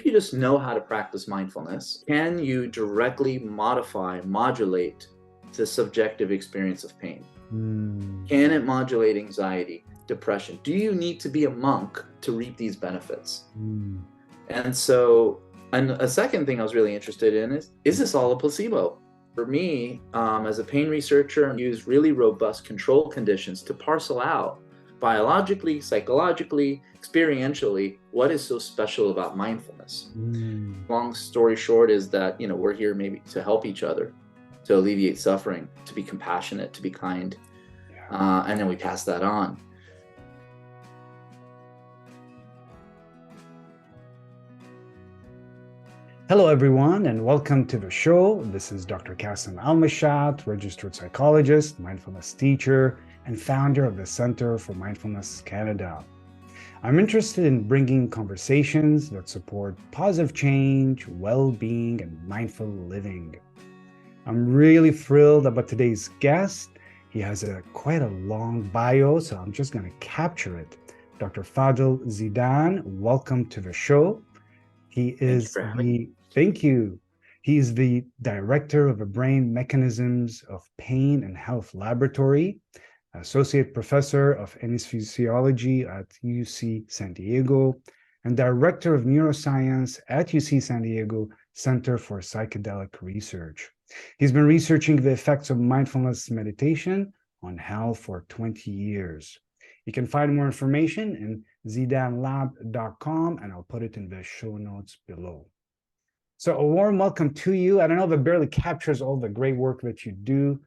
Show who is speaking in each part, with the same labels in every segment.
Speaker 1: you just know how to practice mindfulness, can you directly modulate the subjective experience of pain? Can it modulate anxiety, depression? Do you need to be a monk to reap these benefits? And so, and a second thing I was really interested in is this all a placebo? For me, as a pain researcher, I use really robust control conditions to parcel out biologically, psychologically, experientially, what is so special about mindfulness. Long story short is that, we're here maybe to help each other, to alleviate suffering, to be compassionate, to be kind. And then we pass that on.
Speaker 2: Hello, everyone, and welcome to the show. This is Dr. Al-Mashat, registered psychologist, mindfulness teacher, and founder of the Center for Mindfulness Canada. I'm interested in bringing conversations that support positive change, well-being, and mindful living. I'm really thrilled about today's guest. He has quite a long bio, so I'm just going to capture it. Dr. Fadel Zeidan, welcome to the show. He is Thank you. He is the director of the Brain Mechanisms of Pain and Health Laboratory, associate professor of anesthesiology at UC San Diego, and director of neuroscience at UC San Diego Center for Psychedelic Research. He's been researching the effects of mindfulness meditation on health for 20 years. You can find more information in zeidanlab.com, and I'll put it in the show notes below. So a warm welcome to you. I don't know if it barely captures all the great work that you do.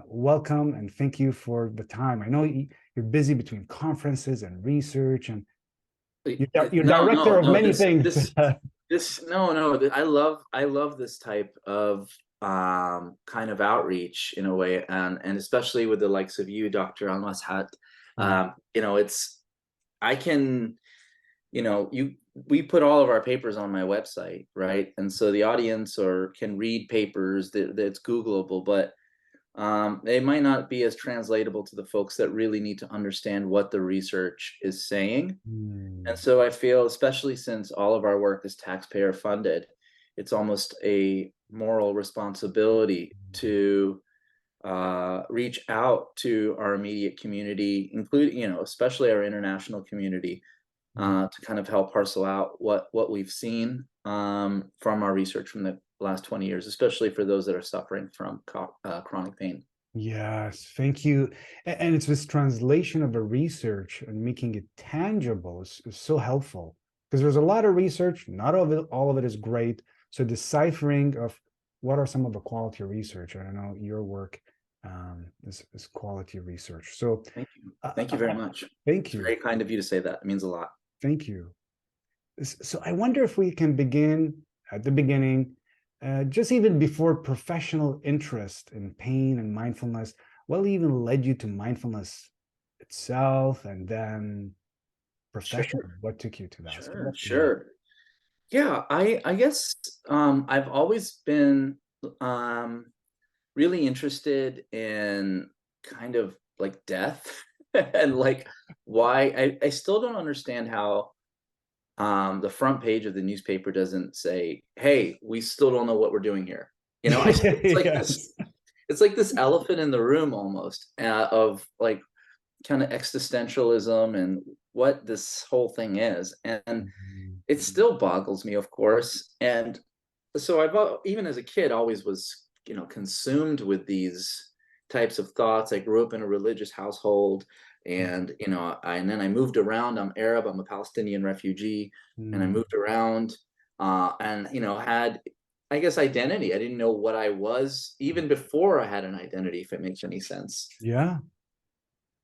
Speaker 2: Welcome, and thank you for the time. I know you're busy between conferences and research, and you're director of many things.
Speaker 1: I love this type of kind of outreach in a way, and especially with the likes of you, Dr. Al-Mashat. We put all of our papers on my website, right? And so the audience can read papers that's Googleable, but they might not be as translatable to the folks that really need to understand what the research is saying. And so I feel, especially since all of our work is taxpayer funded, it's almost a moral responsibility to reach out to our immediate community, including, especially our international community, to kind of help parcel out what we've seen from our research from the last 20 years, especially for those that are suffering from chronic pain.
Speaker 2: Yes, thank you. And it's this translation of the research and making it tangible is so helpful, because there's a lot of research, not all of it is great. So deciphering of what are some of the quality research, and I know your work is quality research. So
Speaker 1: thank you very much.
Speaker 2: Thank you.
Speaker 1: It's very kind of you to say that. It means a lot.
Speaker 2: Thank you. So I wonder if we can begin at the beginning, just even before professional interest in pain and mindfulness. What even led you to mindfulness itself, and then professional?
Speaker 1: Sure.
Speaker 2: What took you to that?
Speaker 1: Sure. Yeah, I guess I've always been really interested in kind of like death and like why I still don't understand how the front page of the newspaper doesn't say, "Hey, we still don't know what we're doing here." It's like yes. It's like this elephant in the room almost, of like kind of existentialism and what this whole thing is, and it still boggles me, of course. And so I've even as a kid always was consumed with these types of thoughts. I grew up in a religious household, and and then I moved around. I'm Arab, I'm a Palestinian refugee, and I moved around, and had, I guess, identity. I didn't know what I was even before I had an identity, if it makes any sense.
Speaker 2: Yeah.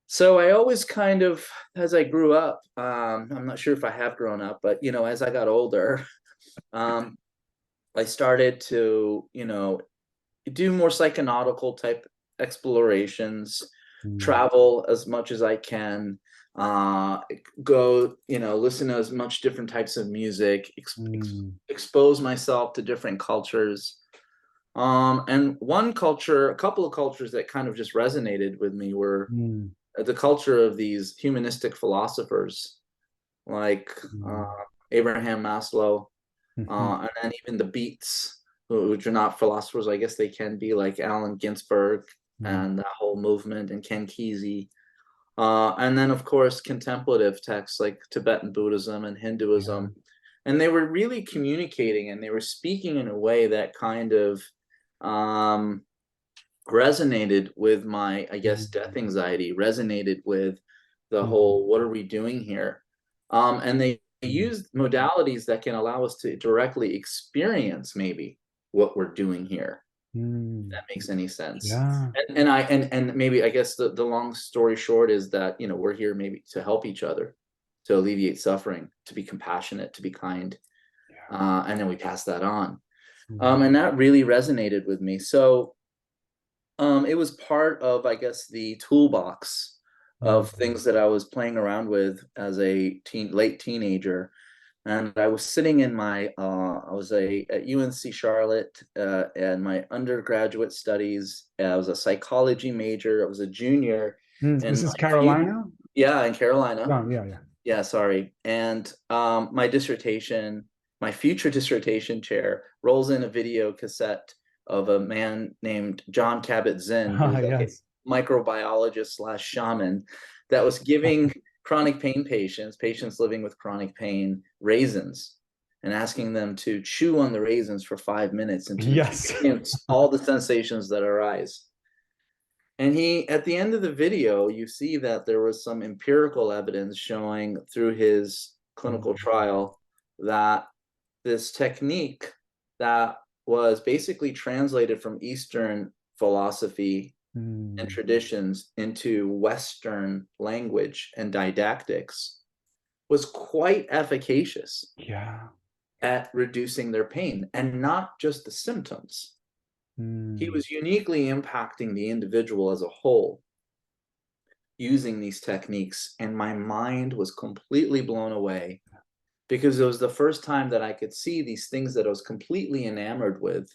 Speaker 1: So I always kind of, as I grew up, I'm not sure if I have grown up, but as I got older, I started to do more psychonautical type explorations, travel as much as I can, go, listen to as much different types of music, expose myself to different cultures. And a couple of cultures that kind of just resonated with me were the culture of these humanistic philosophers like Abraham Maslow,
Speaker 2: Mhm.
Speaker 1: And then even the beats, which are not philosophers, I guess they can be, like Allen Ginsberg
Speaker 2: Mm.
Speaker 1: and that whole movement, and Ken Kesey. And then, of course, contemplative texts like Tibetan Buddhism and
Speaker 2: Yeah.
Speaker 1: Hinduism. And they were really communicating, and they were speaking in a way that kind of um, resonated with my, I guess, death
Speaker 2: Mm.
Speaker 1: anxiety, resonated with the
Speaker 2: Mm.
Speaker 1: whole, what are we doing here? And they
Speaker 2: Mm.
Speaker 1: used modalities that can allow us to directly experience maybe what we're doing here. If
Speaker 2: Mm.
Speaker 1: that makes any sense.
Speaker 2: Yeah.
Speaker 1: And maybe, I guess, the long story short is that, we're here maybe to help each other, to alleviate suffering, to be compassionate, to be kind.
Speaker 2: Yeah.
Speaker 1: And then we pass that on.
Speaker 2: Mm.
Speaker 1: And that really resonated with me. So it was part of, I guess, the toolbox
Speaker 2: Mm.
Speaker 1: of things that I was playing around with as a late teenager. And I was sitting in my, I was at UNC Charlotte, and my undergraduate studies. I was a psychology major. I was a junior
Speaker 2: Mm.
Speaker 1: in
Speaker 2: This is
Speaker 1: my few,
Speaker 2: Carolina?
Speaker 1: yeah, in Carolina.
Speaker 2: Oh, yeah, yeah.
Speaker 1: Yeah, sorry. And my dissertation, my future dissertation chair rolls in a video cassette of a man named John Kabat-Zinn, who
Speaker 2: Ah,
Speaker 1: was like
Speaker 2: yes.
Speaker 1: a microbiologist slash shaman, that was giving chronic pain patients, patients living with chronic pain, raisins, and asking them to chew on the raisins for 5 minutes and to
Speaker 2: Yes.
Speaker 1: experience all the sensations that arise. And at the end of the video, you see that there was some empirical evidence showing through his clinical
Speaker 2: Mm.
Speaker 1: trial that this technique that was basically translated from Eastern philosophy and
Speaker 2: Mm.
Speaker 1: traditions into Western language and didactics was quite efficacious
Speaker 2: Yeah.
Speaker 1: at reducing their pain, and not just the symptoms. He
Speaker 2: Mm.
Speaker 1: was uniquely impacting the individual as a whole using these techniques, and my mind was completely blown away, because it was the first time that I could see these things that I was completely enamored with,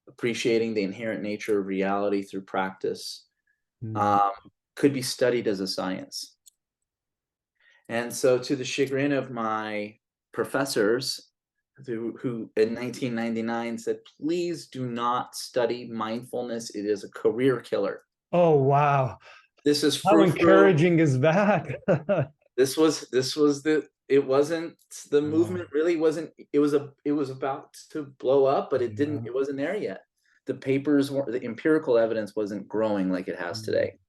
Speaker 1: appreciating the inherent nature of reality through practice,
Speaker 2: Mm.
Speaker 1: um, could be studied as a science. And so, to the chagrin of my professors, who in 1999 said, please do not study mindfulness, it is a career killer.
Speaker 2: Oh, wow.
Speaker 1: This is
Speaker 2: How
Speaker 1: frou-frou.
Speaker 2: encouraging is that?
Speaker 1: This was it wasn't, the
Speaker 2: Wow.
Speaker 1: movement really wasn't, it was about to blow up, but
Speaker 2: Yeah.
Speaker 1: it wasn't there yet. The papers were, the empirical evidence wasn't growing like it has
Speaker 2: Mm.
Speaker 1: today.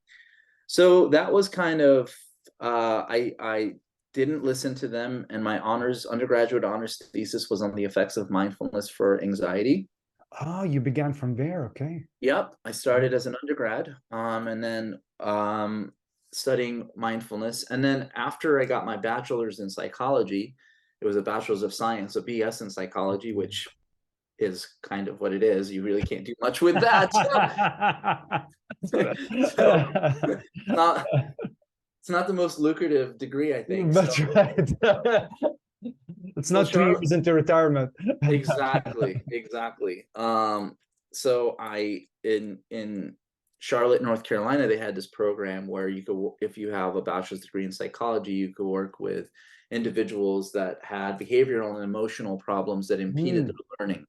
Speaker 1: So that was kind of, I didn't listen to them, and my undergraduate honors thesis was on the effects of mindfulness for anxiety.
Speaker 2: Oh, you began from there. Okay.
Speaker 1: Yep, I started as an undergrad, and then studying mindfulness, and then after I got my bachelor's in psychology, it was a bachelor's of science, a BS in psychology, which is kind of what it is. You really can't do much with that. So not it's not the most lucrative degree, I think. So,
Speaker 2: That's right. It's
Speaker 1: well,
Speaker 2: not 2 years
Speaker 1: Charles,
Speaker 2: into retirement.
Speaker 1: exactly. So I in Charlotte, North Carolina, they had this program where you could, if you have a bachelor's degree in psychology, you could work with individuals that had behavioral and emotional problems that impeded
Speaker 2: Mm.
Speaker 1: their learning.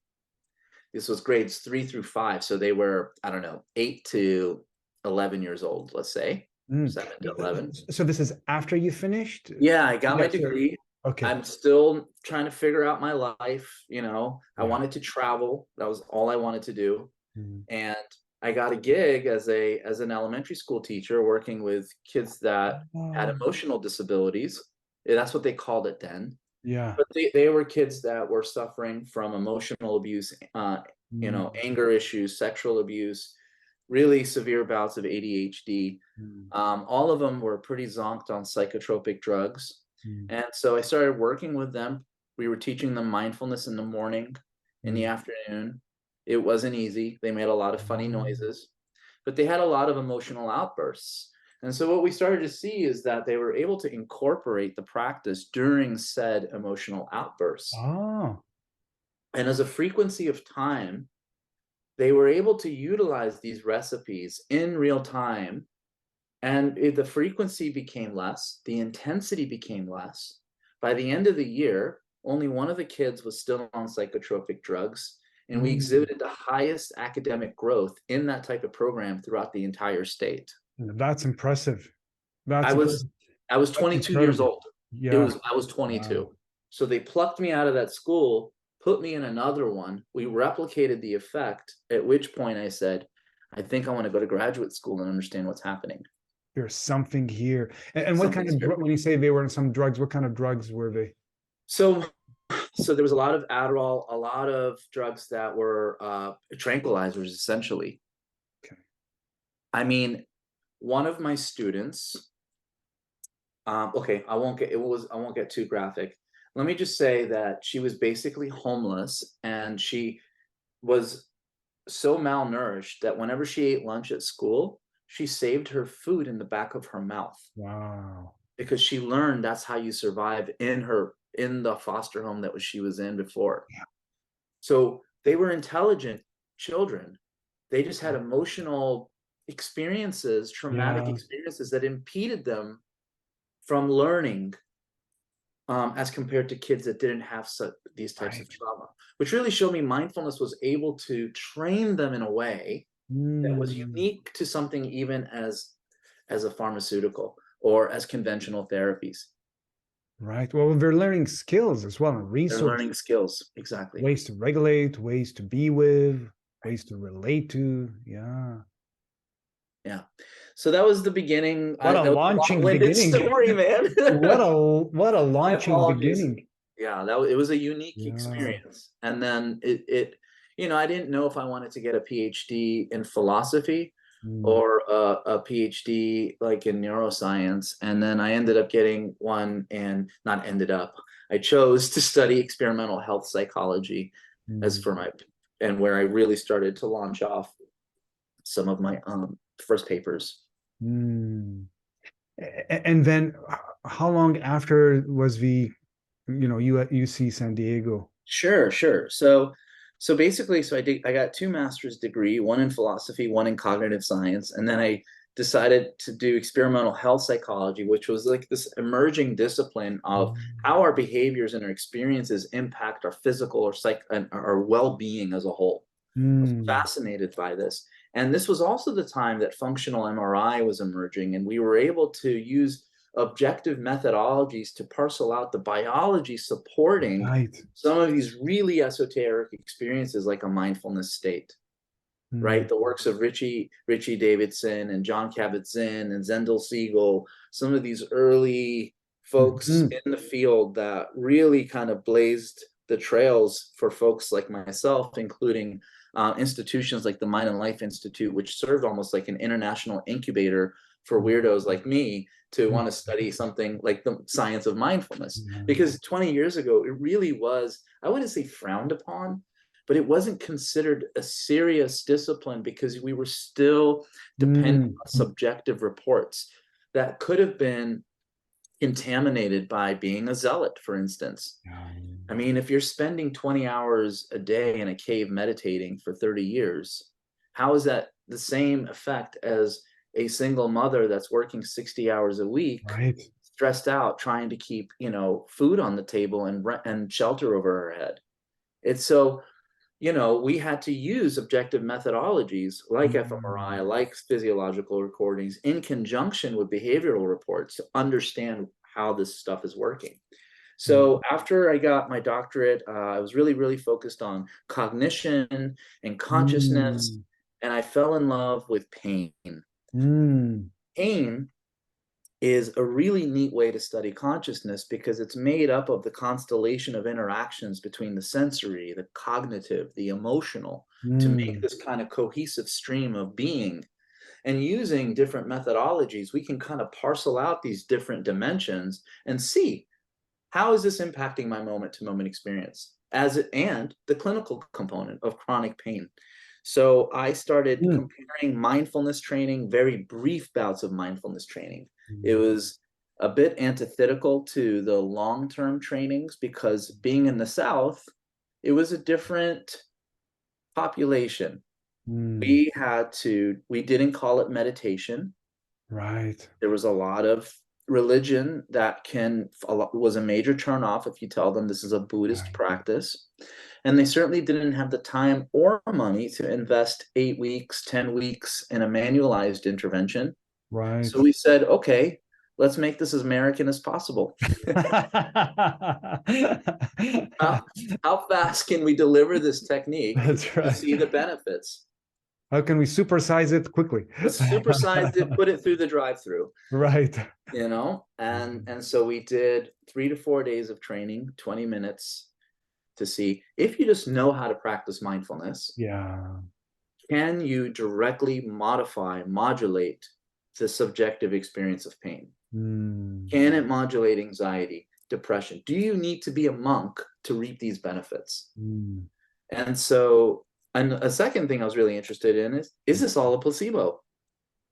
Speaker 1: This was grades 3 through 5, so they were, I don't know, 8 to 11 years old, let's say,
Speaker 2: Mm.
Speaker 1: 7 to 11.
Speaker 2: So this is after you finished?
Speaker 1: Yeah, I got my
Speaker 2: Yes, sir.
Speaker 1: degree.
Speaker 2: Okay.
Speaker 1: I'm still trying to figure out my life. I
Speaker 2: Yeah.
Speaker 1: wanted to travel. That was all I wanted to do.
Speaker 2: Mm.
Speaker 1: And I got a gig as an elementary school teacher working with kids that had
Speaker 2: Oh,
Speaker 1: emotional disabilities. That's what they called it then.
Speaker 2: yeah.
Speaker 1: But they were kids that were suffering from emotional abuse,
Speaker 2: Mm.
Speaker 1: anger issues, sexual abuse, really severe bouts of ADHD.
Speaker 2: Mm.
Speaker 1: All of them were pretty zonked on psychotropic drugs.
Speaker 2: Mm.
Speaker 1: And so I started working with them. We were teaching them mindfulness in the morning, in the
Speaker 2: Mm.
Speaker 1: afternoon. It wasn't easy. They made a lot of funny
Speaker 2: Oh.
Speaker 1: noises, but they had a lot of emotional outbursts. And so what we started to see is that they were able to incorporate the practice during said emotional outbursts.
Speaker 2: Oh.
Speaker 1: And as a frequency of time, they were able to utilize these recipes in real time, and the frequency became less, the intensity became less. By the end of the year, only one of the kids was still on psychotropic drugs, and we
Speaker 2: Mm.
Speaker 1: exhibited the highest academic growth in that type of program throughout the entire state.
Speaker 2: That's impressive.
Speaker 1: I
Speaker 2: That's
Speaker 1: was I was
Speaker 2: that's
Speaker 1: 22 years
Speaker 2: incredible.
Speaker 1: old.
Speaker 2: Yeah.
Speaker 1: I was 22.
Speaker 2: Wow.
Speaker 1: So they plucked me out of that school, put me in another one. We replicated the effect, at which point I said, I think I want to go to graduate school and understand what's happening.
Speaker 2: There's something here. And what kind
Speaker 1: Something's
Speaker 2: of
Speaker 1: here.
Speaker 2: when you say they were on some drugs, what kind of drugs were they?
Speaker 1: So there was a lot of Adderall, a lot of drugs that were tranquilizers, essentially.
Speaker 2: Okay.
Speaker 1: I mean, one of my students, okay, I won't get too graphic. Let me just say that she was basically homeless, and she was so malnourished that whenever she ate lunch at school, she saved her food in the back of her mouth,
Speaker 2: Wow.
Speaker 1: because she learned that's how you survive in the foster home that she was in before. So they were intelligent children. They just had emotional experiences, traumatic
Speaker 2: Yeah.
Speaker 1: experiences that impeded them from learning, as compared to kids that didn't have these types of
Speaker 2: Right.
Speaker 1: trauma, which really showed me mindfulness was able to train them in a way that was
Speaker 2: Mm.
Speaker 1: unique to something even as a pharmaceutical or as conventional therapies.
Speaker 2: Right. Well, they're learning skills as well, and
Speaker 1: They're
Speaker 2: resources,
Speaker 1: learning skills. Exactly.
Speaker 2: ways to regulate, ways to be with, ways to relate to. Yeah.
Speaker 1: Yeah. So that was the beginning.
Speaker 2: What a
Speaker 1: That was a
Speaker 2: launching
Speaker 1: long-winded
Speaker 2: beginning.
Speaker 1: story, man.
Speaker 2: What a
Speaker 1: My
Speaker 2: launching
Speaker 1: apologies.
Speaker 2: beginning.
Speaker 1: Yeah, it was a unique
Speaker 2: Yeah.
Speaker 1: experience. And then I didn't know if I wanted to get a PhD in philosophy
Speaker 2: Mm.
Speaker 1: or a PhD like in neuroscience. And then I ended up getting one, and not ended up, I chose to study experimental health psychology as
Speaker 2: Mm.
Speaker 1: for my, and where I really started to launch off some of my first papers.
Speaker 2: Mm. And then how long after was you at UC San Diego?
Speaker 1: Sure, sure. So basically, I got two master's degree, one in philosophy, one in cognitive science, and then I decided to do experimental health psychology, which was like this emerging discipline of
Speaker 2: Mm.
Speaker 1: how our behaviors and our experiences impact our physical or psych and our well-being as a whole. I was
Speaker 2: Mm.
Speaker 1: fascinated by this. And this was also the time that functional MRI was emerging, and we were able to use objective methodologies to parcel out the biology supporting
Speaker 2: Right.
Speaker 1: some of these really esoteric experiences like a mindfulness state,
Speaker 2: Mm.
Speaker 1: right? The works of Richie Davidson and John Kabat-Zinn and Zendel Siegel, some of these early folks
Speaker 2: Mhm.
Speaker 1: in the field that really kind of blazed the trails for folks like myself, including institutions like the Mind and Life Institute, which served almost like an international incubator for weirdos like me to want to study something like the science of mindfulness. Because 20 years ago, it really was, I wouldn't say frowned upon, but it wasn't considered a serious discipline because we were still dependent
Speaker 2: Mm.
Speaker 1: on subjective reports that could have been contaminated by being a zealot, for instance.
Speaker 2: Yeah.
Speaker 1: I mean, if you're spending 20 hours a day in a cave meditating for 30 years, how is that the same effect as a single mother that's working 60 hours a week,
Speaker 2: Right.
Speaker 1: stressed out, trying to keep, food on the table and shelter over her head? It's so, we had to use objective methodologies like
Speaker 2: Mm.
Speaker 1: fMRI, like physiological recordings in conjunction with behavioral reports to understand how this stuff is working.
Speaker 2: Mm.
Speaker 1: So after I got my doctorate, I was really, really focused on cognition and consciousness,
Speaker 2: Mm.
Speaker 1: and I fell in love with pain.
Speaker 2: Mm.
Speaker 1: Pain is a really neat way to study consciousness because it's made up of the constellation of interactions between the sensory, the cognitive, the emotional, to make
Speaker 2: Mm.
Speaker 1: this kind of cohesive stream of being. And using different methodologies, we can kind of parcel out these different dimensions and see how is this impacting my moment to moment experience and the clinical component of chronic pain. So I started
Speaker 2: Mm.
Speaker 1: comparing mindfulness training, very brief bouts of mindfulness training. It
Speaker 2: Mm.
Speaker 1: was a bit antithetical to the long-term trainings because being in the South, it was a different population.
Speaker 2: Mm.
Speaker 1: We didn't call it meditation.
Speaker 2: Right.
Speaker 1: There was a lot of religion that was a major turnoff if you tell them this is a Buddhist
Speaker 2: Right.
Speaker 1: practice. And they certainly didn't have the time or money to invest 8 weeks, 10 weeks in a manualized intervention.
Speaker 2: Right.
Speaker 1: So we said, okay, let's make this as American as possible. how, how fast can we deliver this technique
Speaker 2: That's
Speaker 1: to
Speaker 2: right.
Speaker 1: see the benefits?
Speaker 2: How can we supersize it quickly?
Speaker 1: Let's supersize it, put it through the drive-through,
Speaker 2: Right.
Speaker 1: and so we did 3 to 4 days of training, 20 minutes, to see if you just know how to practice mindfulness,
Speaker 2: Yeah.
Speaker 1: can you directly modulate the subjective experience of pain?
Speaker 2: Mm.
Speaker 1: Can it modulate anxiety, depression? Do you need to be a monk to reap these benefits?
Speaker 2: Mm.
Speaker 1: And so, and a second thing I was really interested in is this all a placebo?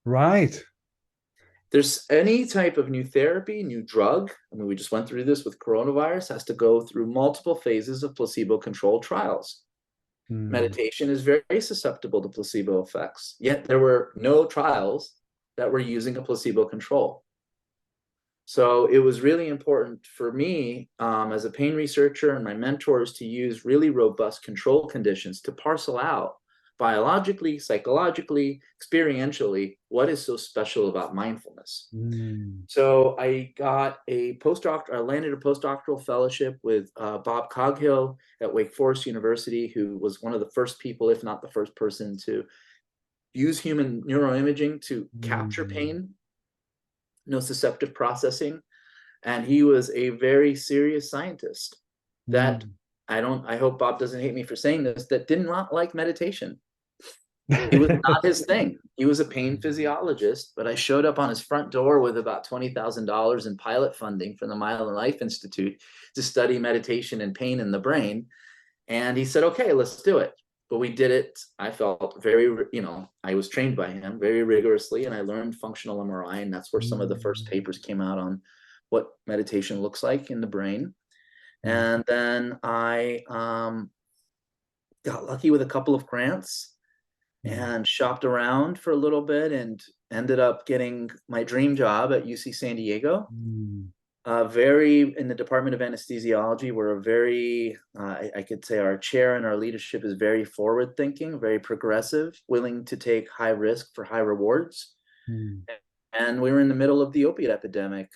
Speaker 2: Right.
Speaker 1: There's any type of new therapy, new drug. I mean, we just went through this with coronavirus, has to go through multiple phases of placebo-controlled trials.
Speaker 2: Mm.
Speaker 1: Meditation is very susceptible to placebo effects, yet there were no trials that were using a placebo control. So it was really important for me as a pain researcher and my mentors to use really robust control conditions to parcel out biologically, psychologically, experientially, what is so special about mindfulness.
Speaker 2: Mm.
Speaker 1: So I got I landed a postdoctoral fellowship with Bob Coghill at Wake Forest University, who was one of the first people, if not the first person, to use human neuroimaging to capture
Speaker 2: Mm.
Speaker 1: pain, nociceptive processing. And he was a very serious scientist that
Speaker 2: Mm.
Speaker 1: I hope Bob doesn't hate me for saying this, that did not like meditation. It was not his thing. He was a pain physiologist, but I showed up on his front door with about $20,000 in pilot funding from the Mile and Life Institute to study meditation and pain in the brain. And he said, okay, let's do it. But we did it. I felt I was trained by him very rigorously, and I learned functional MRI. And that's where some of the first
Speaker 2: Mm.
Speaker 1: papers came out on what meditation looks like in the brain.
Speaker 2: Mm.
Speaker 1: And then I got lucky with a couple of grants
Speaker 2: Mm.
Speaker 1: and shopped around for a little bit and ended up getting my dream job at UC San Diego.
Speaker 2: Mm.
Speaker 1: Very in the Department of Anesthesiology, we're a very, I could say our chair and our leadership is very forward thinking, very progressive, willing to take high risk for high rewards.
Speaker 2: Mm.
Speaker 1: And we were in the middle of the opiate epidemic.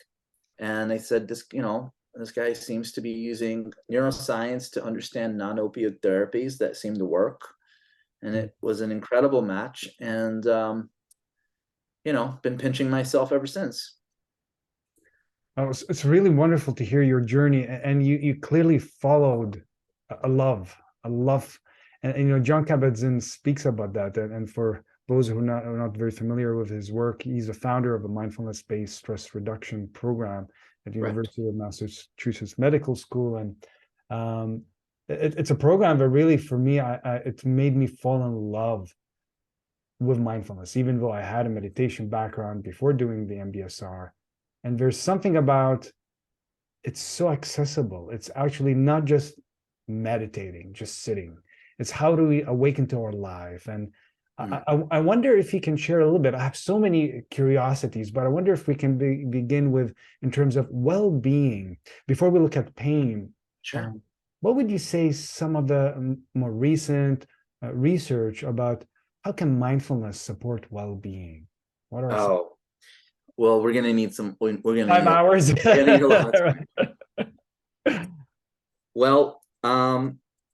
Speaker 1: And they said, this guy seems to be using neuroscience to understand non-opioid therapies that seem to work. And
Speaker 2: Mm.
Speaker 1: it was an incredible match. And, been pinching myself ever since.
Speaker 2: Oh, it's really wonderful to hear your journey, and you clearly followed a love, a love, and John Kabat-Zinn speaks about that. And for those who are not very familiar with his work, he's a founder of a mindfulness-based stress reduction program at the
Speaker 1: Correct.
Speaker 2: University of Massachusetts Medical School, and it's a program that really, for me, it made me fall in love with mindfulness, even though I had a meditation background before doing the MBSR. And there's something about it's so accessible. It's actually not just meditating, just sitting. It's how do we awaken to our life. And I wonder if you can share a little bit. I have so many curiosities, but I wonder if we can begin with in terms of well-being before we look at pain.
Speaker 1: Sure.
Speaker 2: What would you say some of the more recent research about how can mindfulness support well-being? What are some
Speaker 1: Oh, well, we're gonna need
Speaker 2: 5 hours?
Speaker 1: we're gonna need a lot.
Speaker 2: Right.
Speaker 1: Well,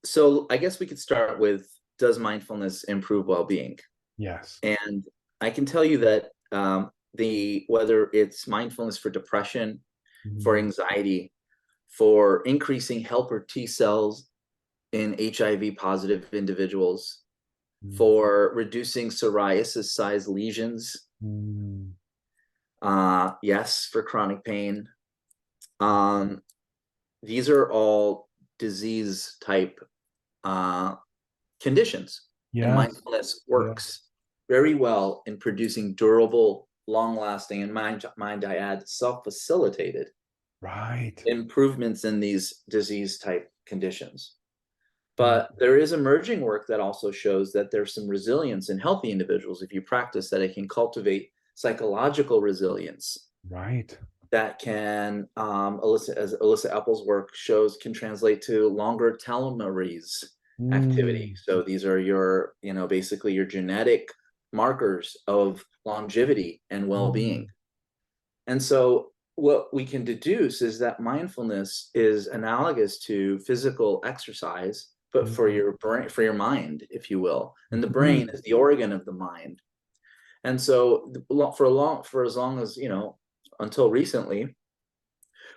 Speaker 1: so I guess we could start with, does mindfulness improve well-being?
Speaker 2: Yes.
Speaker 1: And I can tell you that whether it's mindfulness for depression, for
Speaker 2: Mm.
Speaker 1: anxiety, for increasing helper T cells in HIV positive individuals,
Speaker 2: Mm.
Speaker 1: for reducing psoriasis size lesions,
Speaker 2: Mm.
Speaker 1: yes, for chronic pain. These are all disease type conditions, and
Speaker 2: Yes.
Speaker 1: mindfulness
Speaker 2: Yeah.
Speaker 1: works very well in producing durable, long-lasting, and mind I add, self-facilitated
Speaker 2: Right.
Speaker 1: improvements in these disease type conditions.
Speaker 2: Mm.
Speaker 1: But there is emerging work that also shows that there's some resilience in healthy individuals if you practice, that it can cultivate psychological resilience.
Speaker 2: Right.
Speaker 1: that can as Alyssa Apple's work shows, can translate to longer telomerase activity.
Speaker 2: Mm,
Speaker 1: So these are your, basically your genetic markers of longevity and well-being.
Speaker 2: mm,
Speaker 1: And so what we can deduce is that mindfulness is analogous to physical exercise, but for
Speaker 2: mm,
Speaker 1: your brain, for your mind, if you will. And the brain
Speaker 2: mm,
Speaker 1: is the organ of the mind. And so for as long as, until recently,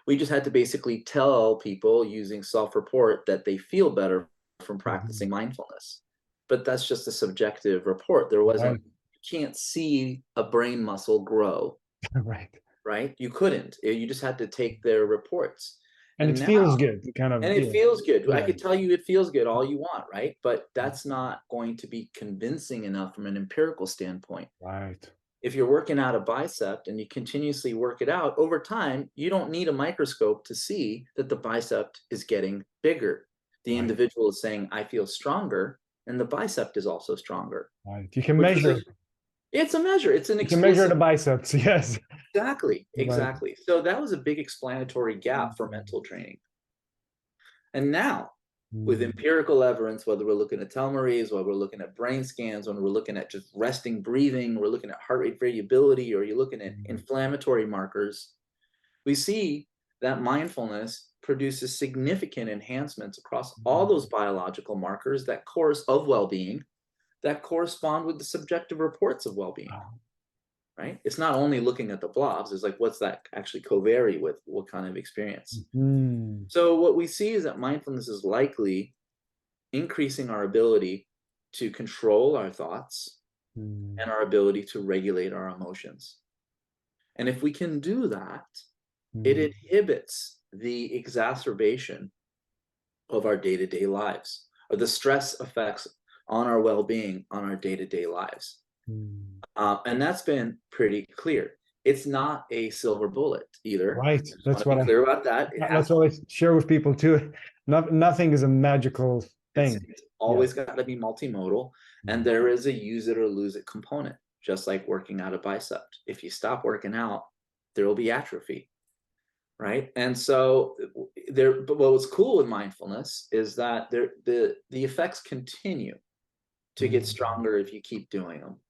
Speaker 1: we just had to basically tell people using self-report that they feel better from
Speaker 2: mhm.
Speaker 1: practicing mindfulness. But that's just a subjective report. There wasn't,
Speaker 2: Right,
Speaker 1: you can't see a brain muscle grow,
Speaker 2: right.
Speaker 1: right? You couldn't. You just had to take their reports.
Speaker 2: And it
Speaker 1: And now,
Speaker 2: feels good, kind
Speaker 1: and
Speaker 2: of,
Speaker 1: it
Speaker 2: yeah,
Speaker 1: feels good. I
Speaker 2: yeah.
Speaker 1: could tell you it feels good all you want, right? But that's not going to be convincing enough from an empirical standpoint.
Speaker 2: Right.
Speaker 1: If you're working out a bicep and you continuously work it out over time, you don't need a microscope to see that the bicep is getting bigger. The
Speaker 2: Right,
Speaker 1: individual is saying, I feel stronger, and the bicep is also stronger,
Speaker 2: right. You can
Speaker 1: which was
Speaker 2: measure.
Speaker 1: it's a measure. It's an
Speaker 2: You can measure
Speaker 1: explicit.
Speaker 2: the biceps. Yes.
Speaker 1: Exactly,
Speaker 2: Right.
Speaker 1: exactly. So that was a big explanatory gap for
Speaker 2: Mm,
Speaker 1: mental training. And now, with
Speaker 2: mm,
Speaker 1: empirical evidence, whether we're looking at telomerase, whether we're looking at brain scans, when we're looking at just resting breathing, we're looking at heart rate variability, or you're looking at
Speaker 2: mm,
Speaker 1: inflammatory markers, we see that mindfulness produces significant enhancements across all
Speaker 2: mm.
Speaker 1: those biological markers that course of well-being that correspond with the subjective reports of well-being,
Speaker 2: Oh,
Speaker 1: right? It's not only looking at the blobs, it's like, what's that actually covary with what kind of experience?
Speaker 2: mhm,
Speaker 1: So what we see is that mindfulness is likely increasing our ability to control our thoughts
Speaker 2: mm,
Speaker 1: and our ability to regulate our emotions. And if we can do that, it
Speaker 2: mm.
Speaker 1: inhibits the exacerbation of our day-to-day lives, or the stress effects on our well-being on our day-to-day lives.
Speaker 2: Mm.
Speaker 1: And that's been pretty clear. It's not a silver bullet either.
Speaker 2: Right.
Speaker 1: I just want
Speaker 2: That's
Speaker 1: to be
Speaker 2: what
Speaker 1: clear about that. It
Speaker 2: that's
Speaker 1: has
Speaker 2: what I share with people too. Nothing is a magical thing.
Speaker 1: it's
Speaker 2: Yeah.
Speaker 1: always got to be multimodal, and
Speaker 2: Mm.
Speaker 1: there is a use it or lose it component, just like working out a bicep. If you stop working out, there will be atrophy, right? And so but what was cool with mindfulness is that the effects continue to get
Speaker 2: Mm.
Speaker 1: stronger if you keep doing them.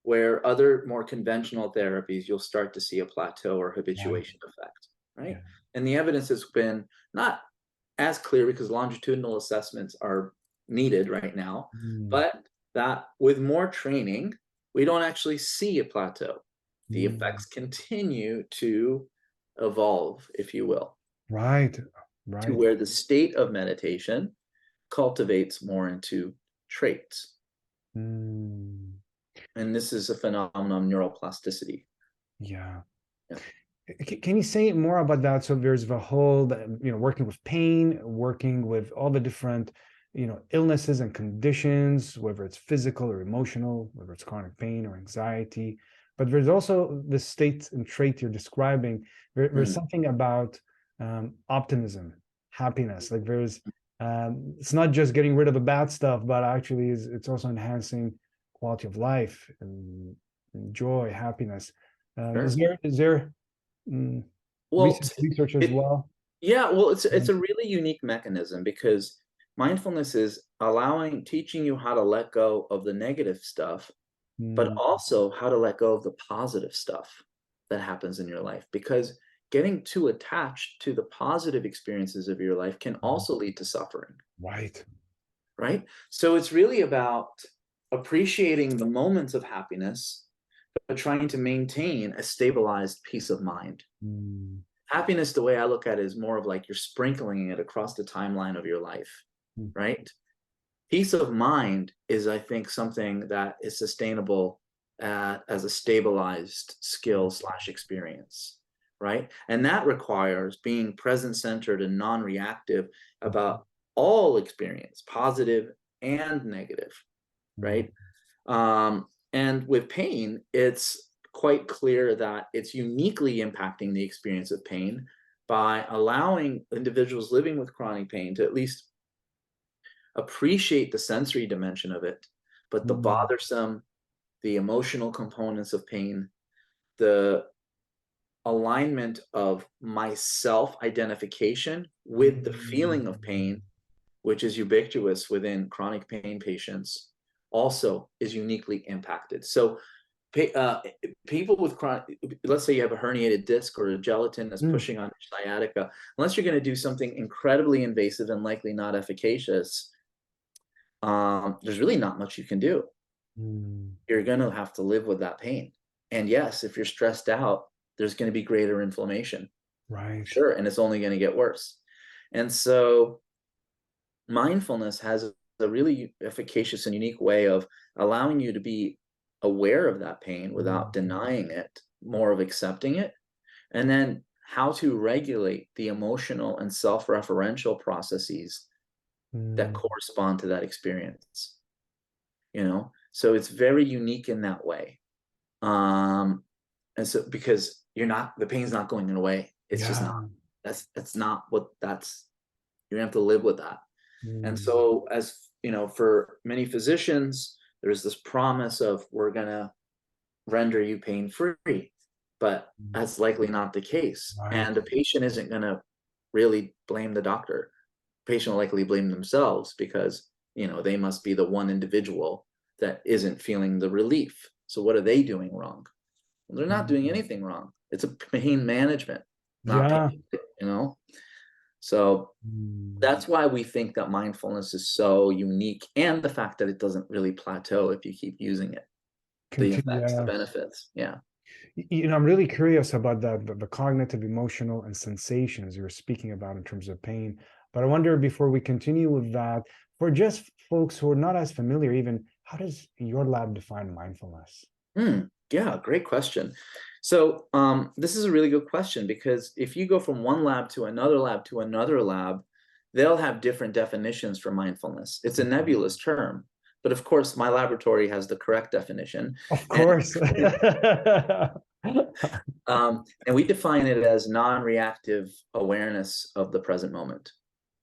Speaker 1: Where other more conventional therapies, you'll start to see a plateau or
Speaker 2: Right.
Speaker 1: habituation effect, right?
Speaker 2: Yeah.
Speaker 1: And the evidence has been not as clear because longitudinal assessments are needed right now,
Speaker 2: Mm.
Speaker 1: but that with more training, we don't actually see a plateau. The
Speaker 2: Mm.
Speaker 1: effects continue to evolve, if you will,
Speaker 2: Right.
Speaker 1: to
Speaker 2: Right.
Speaker 1: where the state of meditation cultivates more into traits.
Speaker 2: Mm.
Speaker 1: And this is a phenomenon of neuroplasticity.
Speaker 2: Yeah.
Speaker 1: Yeah.
Speaker 2: Can you say more about that? So there's the whole, working with pain, working with all the different, illnesses and conditions, whether it's physical or emotional, whether it's chronic pain or anxiety. But there's also the state and trait you're describing. There's
Speaker 1: Mm.
Speaker 2: something about optimism, happiness. Like it's not just getting rid of the bad stuff, but actually it's also enhancing quality of life and joy, happiness. Is
Speaker 1: Sure.
Speaker 2: there mm,
Speaker 1: Well,
Speaker 2: recent research as
Speaker 1: it
Speaker 2: well?
Speaker 1: yeah, well, it's
Speaker 2: Mm,
Speaker 1: a really unique mechanism because mindfulness is teaching you how to let go of the negative stuff, but
Speaker 2: mm,
Speaker 1: also how to let go of the positive stuff that happens in your life. Because getting too attached to the positive experiences of your life can
Speaker 2: mm.
Speaker 1: also lead to suffering,
Speaker 2: Right.
Speaker 1: right? So it's really about appreciating the moments of happiness, but trying to maintain a stabilized peace of mind.
Speaker 2: Mm,
Speaker 1: Happiness, the way I look at it, is more of like you're sprinkling it across the timeline of your life,
Speaker 2: mm,
Speaker 1: right? Peace of mind is, I think, something that is sustainable as a stabilized skill slash experience, right? And that requires being present centered and non reactive
Speaker 2: mm,
Speaker 1: about all experience, positive and negative,
Speaker 2: mm,
Speaker 1: right? And with pain, it's quite clear that it's uniquely impacting the experience of pain by allowing individuals living with chronic pain to at least appreciate the sensory dimension of it, but the
Speaker 2: mm,
Speaker 1: bothersome, the emotional components of pain, the alignment of my self-identification with the feeling of pain, which is ubiquitous within chronic pain patients, also is uniquely impacted. So people with chronic, let's say you have a herniated disc or a gelatin that's
Speaker 2: Mm,
Speaker 1: pushing on your sciatica, unless you're going to do something incredibly invasive and likely not efficacious, there's really not much you can do.
Speaker 2: mm,
Speaker 1: You're going to have to live with that pain. And yes, if you're stressed out, there's going to be greater inflammation.
Speaker 2: right.
Speaker 1: Sure. And it's only going to get worse. And so mindfulness has a really efficacious and unique way of allowing you to be aware of that pain without
Speaker 2: Mm,
Speaker 1: denying it, more of accepting it, and then how to regulate the emotional and self-referential processes that
Speaker 2: mm,
Speaker 1: correspond to that experience. So it's very unique in that way. And so because the pain's not going away, it's just not.
Speaker 2: yeah.
Speaker 1: That's not what that's you're gonna have to live with that. And
Speaker 2: Mm,
Speaker 1: so, as you know, for many physicians, there's this promise of we're gonna render you pain free, but
Speaker 2: mm,
Speaker 1: that's likely not the case.
Speaker 2: right.
Speaker 1: And the patient isn't gonna really blame the doctor. The patient will likely blame themselves because they must be the one individual that isn't feeling the relief. So what are they doing wrong? Well, they're not doing
Speaker 2: Mm,
Speaker 1: anything wrong. It's a pain management, not
Speaker 2: yeah.
Speaker 1: pain, you know? So
Speaker 2: Mm,
Speaker 1: that's why we think that mindfulness is so unique, and the fact that it doesn't really plateau if you keep using it, the
Speaker 2: continue.
Speaker 1: effects, the
Speaker 2: Yeah.
Speaker 1: benefits. Yeah.
Speaker 2: I'm really curious about the cognitive, emotional, and sensations you were speaking about in terms of pain. But I wonder, before we continue with that, for just folks who are not as familiar, even, how does your lab define mindfulness?
Speaker 1: Yeah, great question. So this is a really good question, because if you go from one lab to another lab to another lab, they'll have different definitions for mindfulness. It's a nebulous term, but of course, my laboratory has the correct definition.
Speaker 2: Of
Speaker 1: And
Speaker 2: course.
Speaker 1: and we define it as non-reactive awareness of the present moment,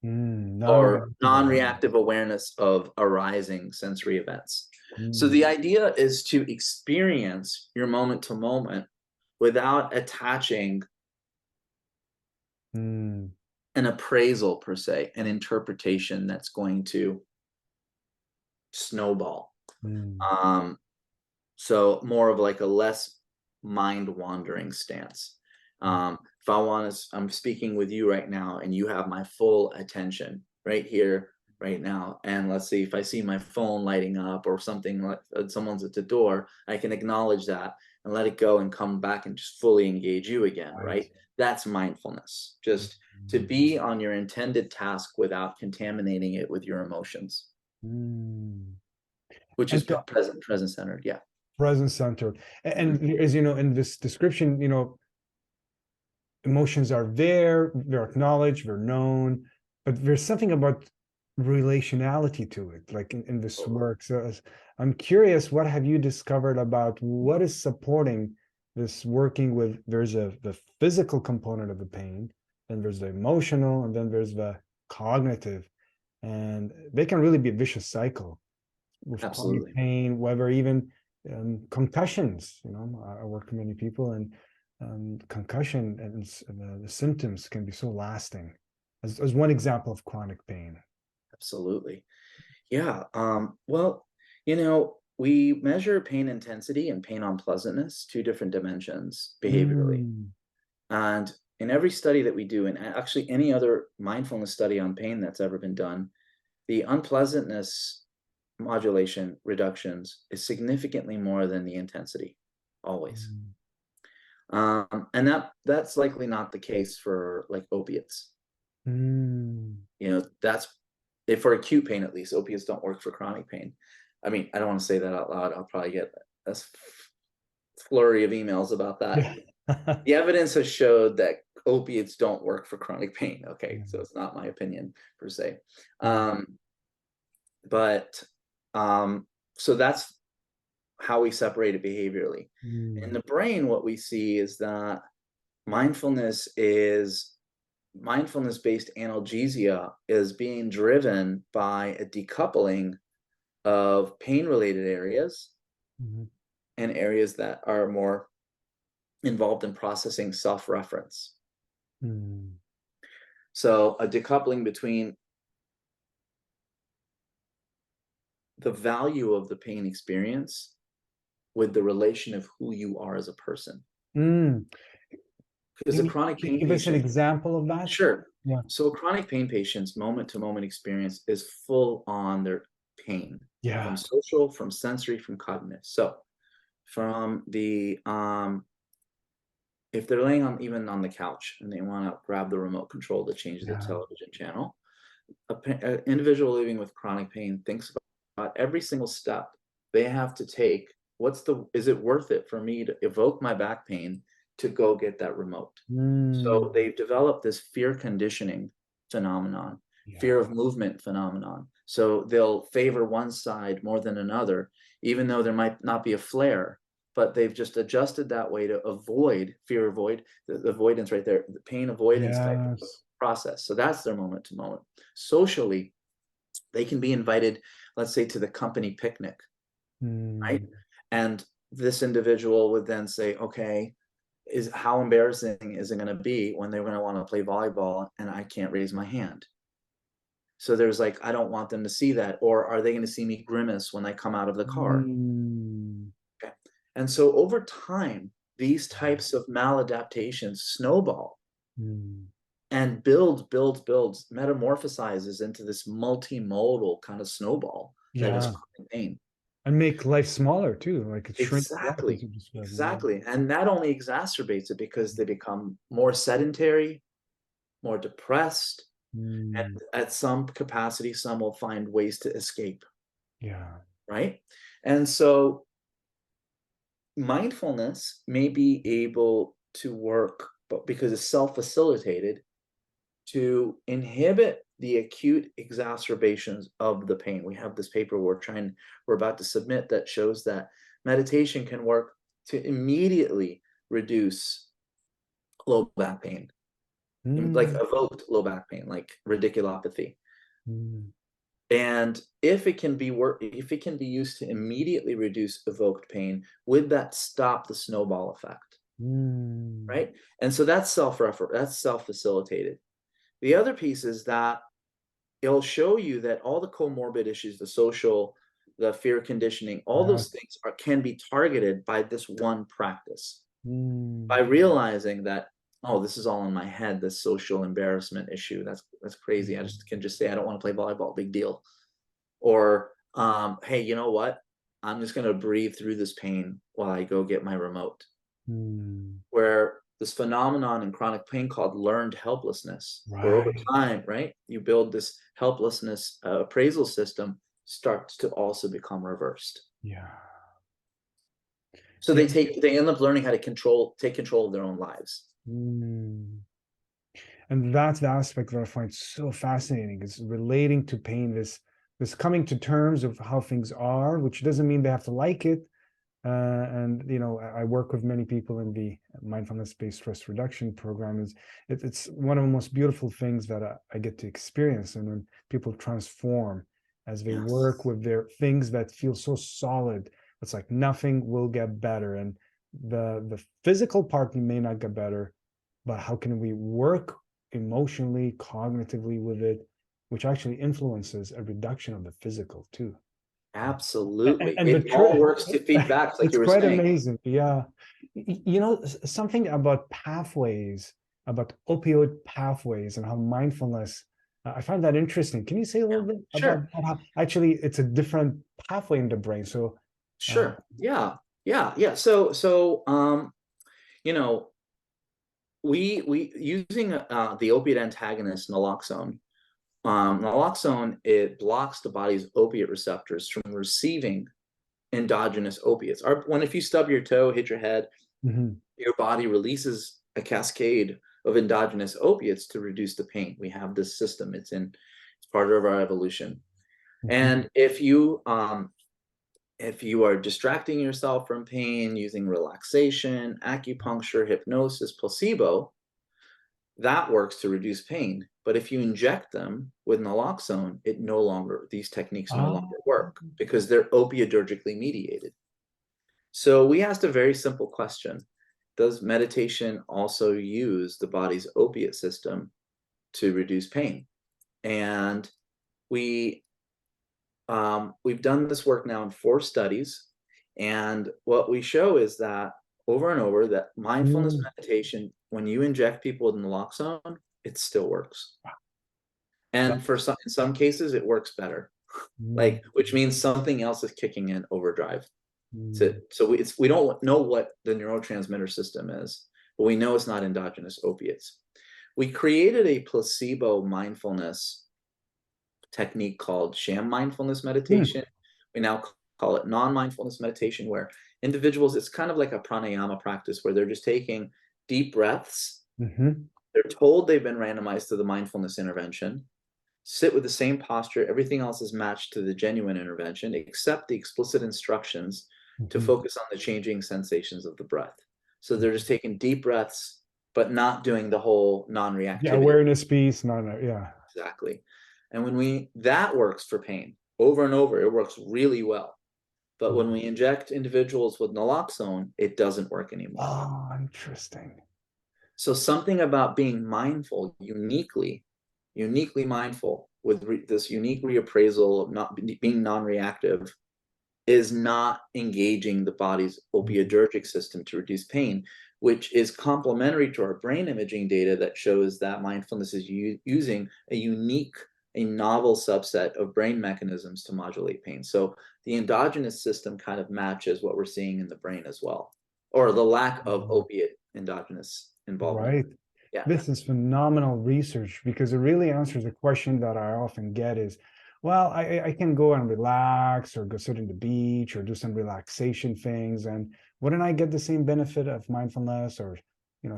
Speaker 1: or
Speaker 2: Non-reactive awareness.
Speaker 1: non-reactive awareness of arising sensory events. So
Speaker 2: Mm,
Speaker 1: the idea is to experience your moment to moment without attaching
Speaker 2: mm,
Speaker 1: an appraisal per se, an interpretation that's going to snowball.
Speaker 2: mm,
Speaker 1: Um, So more of like a less mind wandering stance.
Speaker 2: mm,
Speaker 1: If I want to, I'm speaking with you right now, and you have my full attention right here, right now. And let's see, if I see my phone lighting up or something, like someone's at the door, I can acknowledge that and let it go and come back and just fully engage you again,
Speaker 2: right.
Speaker 1: right? That's mindfulness. Just to
Speaker 2: Mm,
Speaker 1: be on your intended task without contaminating it with your emotions,
Speaker 2: mm.
Speaker 1: which is
Speaker 2: And the
Speaker 1: present centered. Yeah.
Speaker 2: present center.
Speaker 1: Mhm.
Speaker 2: And as you know, in this description, emotions are there, they're acknowledged, they're known, but there's something about relationality to it, like in this
Speaker 1: Totally.
Speaker 2: work. So I'm curious, what have you discovered about what is supporting this working with, there's the physical component of the pain, then there's the emotional, and then there's the cognitive. And they can really be a vicious cycle with chronic
Speaker 1: Absolutely.
Speaker 2: pain, whether even concussions. I work with many people, and concussion and the symptoms can be so lasting. As one example of chronic pain.
Speaker 1: Absolutely. Yeah. Well, we measure pain intensity and pain unpleasantness, two different dimensions behaviorally.
Speaker 2: Mm,
Speaker 1: And in every study that we do, and actually any other mindfulness study on pain that's ever been done, the unpleasantness modulation reductions is significantly more than the intensity, always.
Speaker 2: mm,
Speaker 1: And that's likely not the case for like opiates.
Speaker 2: mm.
Speaker 1: That's if for acute pain, at least opiates don't work for chronic pain. I mean, I don't want to say that out loud. I'll probably get a flurry of emails about that.
Speaker 2: Yeah.
Speaker 1: The evidence has showed that opiates don't work for chronic pain. Okay, so it's not my opinion per se.
Speaker 2: Mm,
Speaker 1: Um, but so that's how we separate it behaviorally. In
Speaker 2: mm,
Speaker 1: the brain, what we see is that mindfulness is mindfulness based analgesia is being driven by a decoupling of pain related areas
Speaker 2: mm,
Speaker 1: and areas that are more involved in processing self-reference.
Speaker 2: Mm.
Speaker 1: So a decoupling between the value of the pain experience with the relation of who you are as a person.
Speaker 2: Mm.
Speaker 1: Because a chronic
Speaker 2: Can you
Speaker 1: pain
Speaker 2: give us an
Speaker 1: patient,
Speaker 2: example of that?
Speaker 1: sure.
Speaker 2: Yeah.
Speaker 1: So a chronic pain patient's moment-to-moment experience is full on their pain, from
Speaker 2: Yeah.
Speaker 1: social, from sensory, from cognitive. So from the if they're laying on even on the couch and they want to grab the remote control to change the
Speaker 2: Yeah.
Speaker 1: television channel, an individual living with chronic pain thinks about every single step they have to take. Is it worth it for me to evoke my back pain to go get that remote? So
Speaker 2: Mm.
Speaker 1: they've developed this fear conditioning phenomenon, fear
Speaker 2: Yeah.
Speaker 1: of movement phenomenon. So they'll favor one side more than another, even though there might not be a flare, but they've just adjusted that way to avoid the avoidance right there, the pain avoidance type of
Speaker 2: Yes.
Speaker 1: process. So that's their moment to moment. Socially, they can be invited, let's say, to the company picnic, right?
Speaker 2: Mm.
Speaker 1: And this individual would then say, okay, is how embarrassing is it going to be when they're going to want to play volleyball and I can't raise my hand? So there's like, I don't want them to see that. Or are they going to see me grimace when I come out of the car?
Speaker 2: Mm.
Speaker 1: Okay. And so over time, these types of maladaptations snowball
Speaker 2: Mm.
Speaker 1: and builds, metamorphosizes into this multimodal kind of snowball that is
Speaker 2: Yeah.
Speaker 1: chronic pain.
Speaker 2: And make life smaller too. Like it shrinks life as
Speaker 1: Exactly.
Speaker 2: you described. Yeah.
Speaker 1: Exactly. And that only exacerbates it because they become more sedentary, more depressed, and
Speaker 2: Mm.
Speaker 1: at some capacity, some will find ways to escape,
Speaker 2: Yeah.
Speaker 1: right? And so mindfulness may be able to work, but because it's self-facilitated, to inhibit the acute exacerbations of the pain. We have this paper we're about to submit that shows that meditation can work to immediately reduce low back pain, like
Speaker 2: Mm.
Speaker 1: evoked low back pain, like radiculopathy.
Speaker 2: Mm.
Speaker 1: And if it can be used to immediately reduce evoked pain, would that stop the snowball effect?
Speaker 2: Mm.
Speaker 1: Right? And so that's self-facilitated. The other piece is that it'll show you that all the comorbid issues, the social, the fear conditioning, all those
Speaker 2: Yes.
Speaker 1: things can be targeted by this one practice. By
Speaker 2: Mm.
Speaker 1: realizing that, oh, this is all in my head, this social embarrassment issue. That's crazy. I just can just say I don't want to play volleyball, big deal. Or hey, you know what? I'm just going to breathe through this pain while I go get my remote.
Speaker 2: Mm.
Speaker 1: Where this phenomenon in chronic pain called learned helplessness, where over
Speaker 2: Right.
Speaker 1: time, right, you build this helplessness appraisal system, starts to also become reversed.
Speaker 2: Yeah.
Speaker 1: So
Speaker 2: Yeah.
Speaker 1: they end up learning how to take control of their own lives.
Speaker 2: Mm. And that's the aspect that I find so fascinating, is relating to pain, this coming to terms of how things are, which doesn't mean they have to like it. And I work with many people in the mindfulness-based stress reduction program. It's one of the most beautiful things that I get to experience. And when people transform as they work
Speaker 1: Yes,
Speaker 2: with their things that feel so solid, it's like nothing will get better. And the physical part may not get better, but how can we work emotionally, cognitively with it, which actually influences a reduction of the physical too.
Speaker 1: absolutely.
Speaker 2: And the
Speaker 1: It all
Speaker 2: truth,
Speaker 1: works to feedback, like
Speaker 2: it's
Speaker 1: you were
Speaker 2: quite
Speaker 1: saying.
Speaker 2: amazing. Yeah. Something about pathways, about opioid pathways and how mindfulness, I find that interesting. Can you say a
Speaker 1: Yeah,
Speaker 2: little bit about
Speaker 1: sure.
Speaker 2: that? How actually it's a different pathway in the brain. So, uh,
Speaker 1: Sure. Yeah. Yeah. Yeah. So you know, we using the opiate antagonist naloxone. Naloxone, it blocks the body's opiate receptors from receiving endogenous opiates. When if you stub your toe, hit your head,
Speaker 2: mhm,
Speaker 1: your body releases a cascade of endogenous opiates to reduce the pain. We have this system. It's part of our evolution.
Speaker 2: mhm.
Speaker 1: And if you are distracting yourself from pain using relaxation, acupuncture, hypnosis, placebo, that works to reduce pain. But if you inject them with naloxone, these techniques no
Speaker 2: Ah,
Speaker 1: longer work because they're opioidergically mediated. So we asked a very simple question. does meditation also use the body's opiate system to reduce pain? And we we've done this work now in 4 studies, and what we show is that over and over that mindfulness
Speaker 2: Mm,
Speaker 1: meditation, when you inject people with naloxone, it still works.
Speaker 2: that-
Speaker 1: And for some, in some cases, it works better.
Speaker 2: mm,
Speaker 1: Like, which means something else is kicking in overdrive.
Speaker 2: mm,
Speaker 1: We don't know what the neurotransmitter system is, but we know it's not endogenous opiates. We created a placebo mindfulness technique called sham mindfulness
Speaker 2: mm,
Speaker 1: meditation. We now call it non-mindfulness meditation, where individuals, it's kind of like a pranayama practice where they're just taking deep breaths.
Speaker 2: mhm,
Speaker 1: They're told they've been randomized to the mindfulness intervention, sit with the same posture. Everything else is matched to the genuine intervention, except the explicit instructions to
Speaker 2: mhm.
Speaker 1: focus on the changing sensations of the breath. So they're just taking deep breaths, but not doing the whole
Speaker 2: Yeah,
Speaker 1: non-reactivity.
Speaker 2: awareness piece. No, no, yeah.
Speaker 1: Exactly. And that works for pain over and over, it works really well. But when we inject individuals with naloxone, it doesn't work anymore.
Speaker 2: Oh, interesting.
Speaker 1: So something about being mindful, uniquely mindful with this unique reappraisal of not being non-reactive, is not engaging the body's opiadergic system to reduce pain, which is complementary to our brain imaging data that shows that mindfulness is using a novel subset of brain mechanisms to modulate pain. So the endogenous system kind of matches what we're seeing in the brain as well, or the lack of opiate endogenous involvement.
Speaker 2: Right.
Speaker 1: Yeah,
Speaker 2: This is phenomenal research because it really answers a question that I often get is, well, I can go and relax or go sit on the beach or do some relaxation things. And wouldn't I get the same benefit of mindfulness or,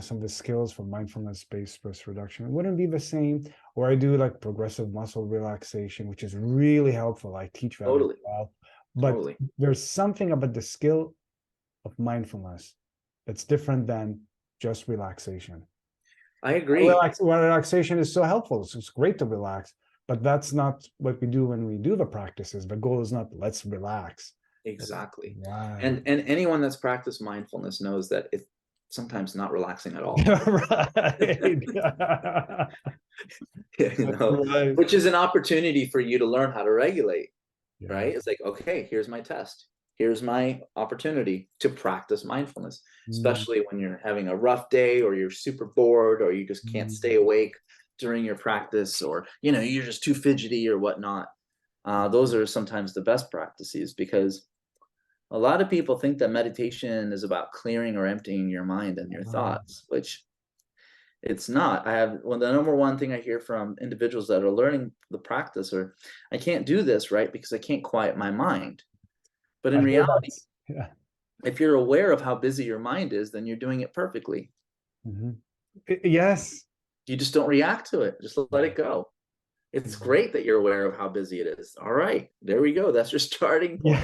Speaker 2: some of the skills for mindfulness-based stress reduction? It wouldn't be the same. Or I do like progressive muscle relaxation, which is really helpful. I teach that as
Speaker 1: totally,
Speaker 2: well. But
Speaker 1: totally.
Speaker 2: there's something about the skill of mindfulness that's different than just relaxation.
Speaker 1: I agree.
Speaker 2: Relaxation is so helpful. It's great to relax, but that's not what we do when we do the practices. The goal is not let's relax.
Speaker 1: Exactly.
Speaker 2: Right.
Speaker 1: And anyone that's practiced mindfulness knows that it's sometimes not relaxing at all.
Speaker 2: Right.
Speaker 1: You know,
Speaker 2: Right.
Speaker 1: which is an opportunity for you to learn how to regulate,
Speaker 2: Yeah.
Speaker 1: right? It's like, okay, here's my test. Here's my opportunity to practice mindfulness,
Speaker 2: Mm,
Speaker 1: especially when you're having a rough day or you're super bored or you just can't stay
Speaker 2: mm,
Speaker 1: awake during your practice, or you're just too fidgety or whatnot. Those are sometimes the best practices, because a lot of people think that meditation is about clearing or emptying your mind and your
Speaker 2: uh,
Speaker 1: thoughts, which it's not. The number one thing I hear from individuals that are learning the practice are, I can't do this, right, because I can't quiet my mind. But
Speaker 2: I
Speaker 1: in
Speaker 2: hear that.
Speaker 1: reality,
Speaker 2: Yeah.
Speaker 1: if you're aware of how busy your mind is, then you're doing it perfectly.
Speaker 2: Mhm. Yes.
Speaker 1: You just don't react to it. Just let
Speaker 2: Yeah.
Speaker 1: it go. It's
Speaker 2: Mhm.
Speaker 1: great that you're aware of how busy it is. All right, there we go. That's your starting point.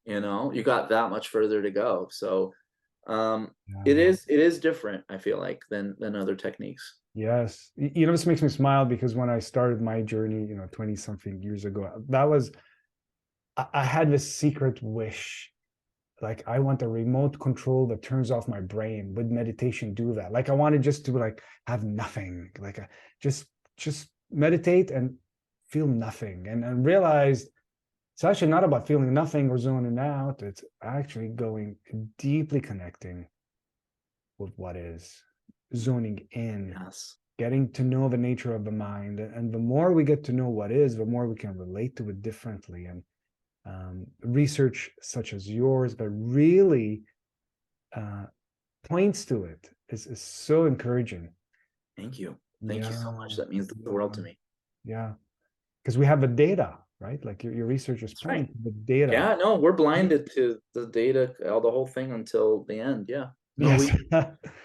Speaker 2: Yeah.
Speaker 1: You got that much further to go. So it
Speaker 2: Yeah.
Speaker 1: is different, I feel like, than other techniques.
Speaker 2: Yes. This makes me smile because when I started my journey, 20 something years ago, I had this secret wish. Like I want a remote control that turns off my brain. Would meditation do that? Like I wanted just to like have nothing, like just meditate and feel nothing, and realized it's actually not about feeling nothing or zoning out. It's actually going deeply connecting with what is, zoning in,
Speaker 1: Yes.
Speaker 2: getting to know the nature of the mind. And the more we get to know what is, the more we can relate to it differently. And research such as yours, but really uh, points to it is so encouraging.
Speaker 1: Thank you. Thank you so
Speaker 2: Yeah,
Speaker 1: much. That means the world
Speaker 2: yeah,
Speaker 1: to me.
Speaker 2: yeah. Because we have the data, right? Like your research is
Speaker 1: That's right.
Speaker 2: pointing to the data.
Speaker 1: Yeah, no, we're blinded to the data, the whole thing until the end. Yeah. No,
Speaker 2: Yes.